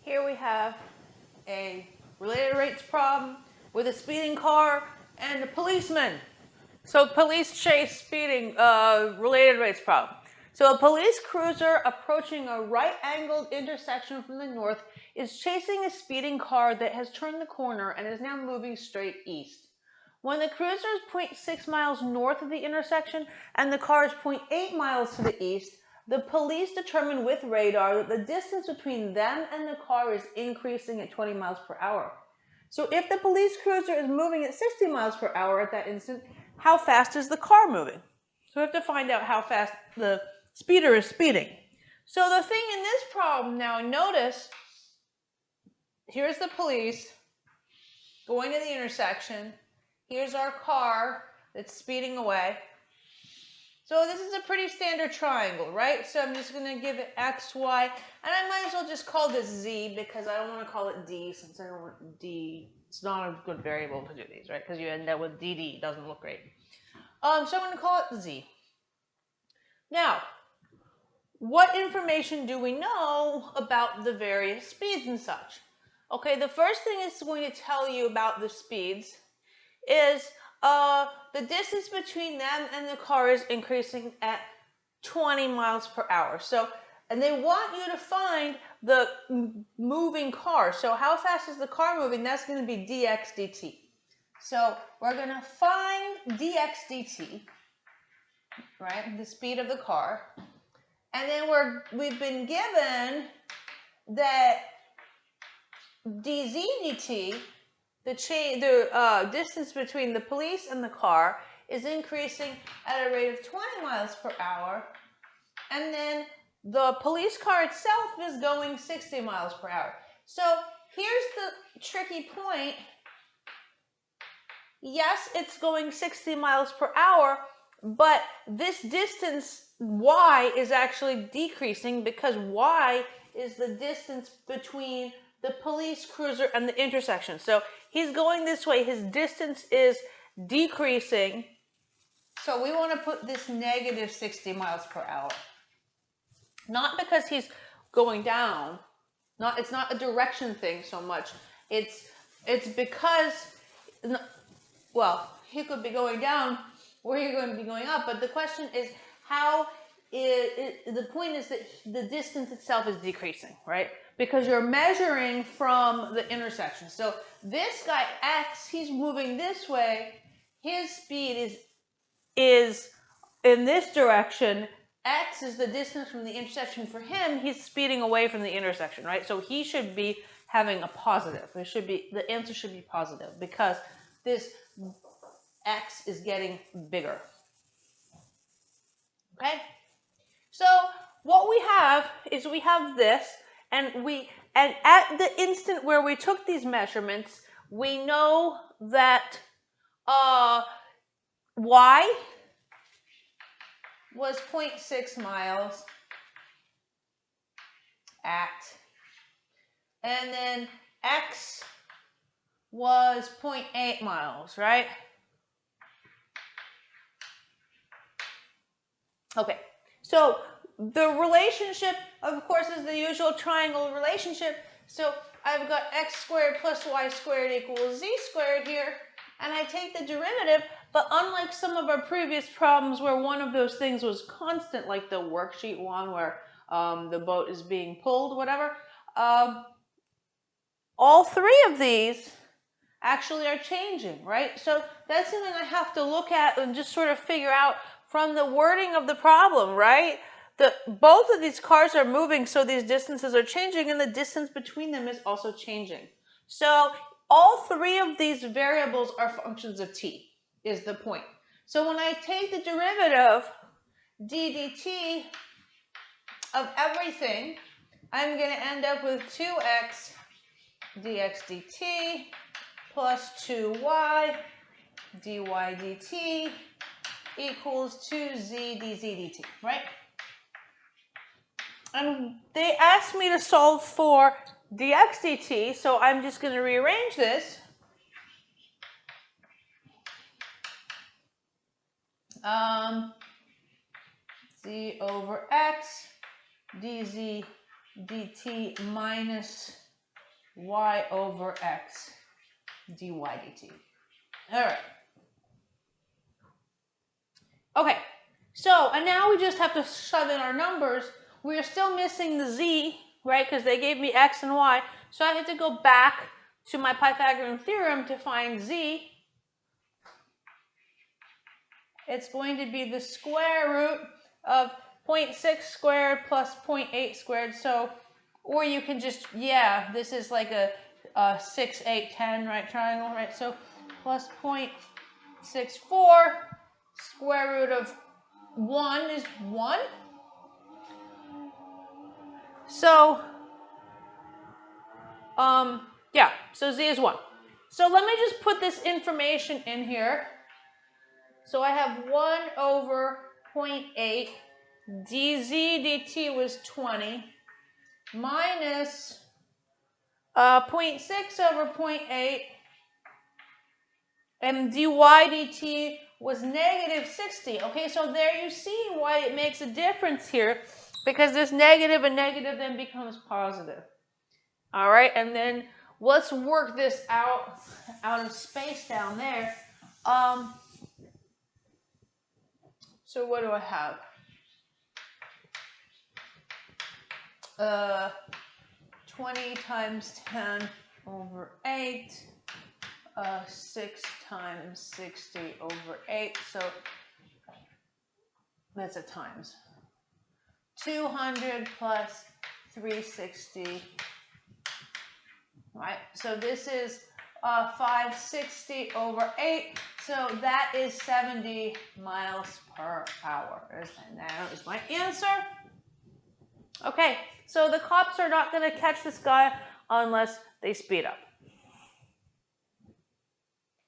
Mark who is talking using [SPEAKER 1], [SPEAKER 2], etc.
[SPEAKER 1] Here we have a related rates problem with a speeding car and a policeman. So police chase speeding related rates problem. So a police cruiser approaching a right-angled intersection from the north is chasing a speeding car that has turned the corner and is now moving straight east. When the cruiser is 0.6 miles north of the intersection and the car is 0.8 miles to the east, the police determine with radar that the distance between them and the car is increasing at 20 miles per hour. So if the police cruiser is moving at 60 miles per hour at that instant, how fast is the car moving? So we have to find out how fast the speeder is speeding. So the thing in this problem now, notice, here's the police going to the intersection. Here's our car that's speeding away. So this is a pretty standard triangle, right? So I'm just going to give it x, y, and I might as well just call this z because I don't want to call it d since I don't want d. It's not a good variable to do these, right? Because you end up with dd. It doesn't look great. So I'm going to call it z. Now, what information do we know about the various speeds and such? Okay, the first thing it's going to tell you about the speeds is the distance between them and the car is increasing at 20 miles per hour. So, and they want you to find the moving car. So how fast is the car moving? That's going to be dx dt. So we're going to find dx dt, right, the speed of the car. And then we've been given that dz dt, the distance between the police and the car is increasing at a rate of 20 miles per hour, and then the police car itself is going 60 miles per hour. So here's the tricky point. Yes, it's going 60 miles per hour, but this distance y is actually decreasing because y is the distance between the police cruiser and the intersection. So he's going this way, his distance is decreasing. So we want to put this negative 60 miles per hour. Not because he's going down, it's not a direction thing so much. It's because, well, he could be going down where you're going to be going up, but the question is the point is that the distance itself is decreasing, right? Because you're measuring from the intersection. So this guy X, he's moving this way. His speed is in this direction. X is the distance from the intersection for him. He's speeding away from the intersection, right? So he should be having a positive. The answer should be positive because this X is getting bigger. Okay? So what we have is we have this, and at the instant where we took these measurements, we know that y was 0.6 miles at, and then x was 0.8 miles, right? Okay, so the relationship, of course, is the usual triangle relationship. So I've got x squared plus y squared equals z squared here, and I take the derivative, but unlike some of our previous problems where one of those things was constant, like the worksheet one where the boat is being pulled, whatever, all three of these actually are changing, right? So that's something I have to look at and just sort of figure out from the wording of the problem, right? Both of these cars are moving, so these distances are changing, and the distance between them is also changing. So all three of these variables are functions of t, is the point. So when I take the derivative d dt of everything, I'm going to end up with 2x dx dt plus 2y dy dt equals 2z dz dt, right? And they asked me to solve for dx dt, so I'm just going to rearrange this. Z over x dz dt minus y over x dy dt. All right. Okay, so, and now we just have to shove in our numbers. We're still missing the z, right, because they gave me x and y. So I have to go back to my Pythagorean theorem to find z. It's going to be the square root of 0.6 squared plus 0.8 squared. So, or you can just, yeah, this is like a 6, 8, 10, right, triangle, right? So plus 0.64, square root of 1 is 1. So, yeah, so z is 1. So let me just put this information in here. So I have 1 over 0.8, dz dt was 20, minus 0.6 over 0.8, and dy dt was negative 60. Okay, so there you see why it makes a difference here, because this negative and negative then becomes positive. All right, and then let's work this out of space down there. So what do I have? 20 times 10 over 8, 6 times 60 over 8, so that's a times. 200 plus 360, right? So this is 560 over 8, so that is 70 miles per hour. And that is my answer. Okay, so the cops are not going to catch this guy unless they speed up.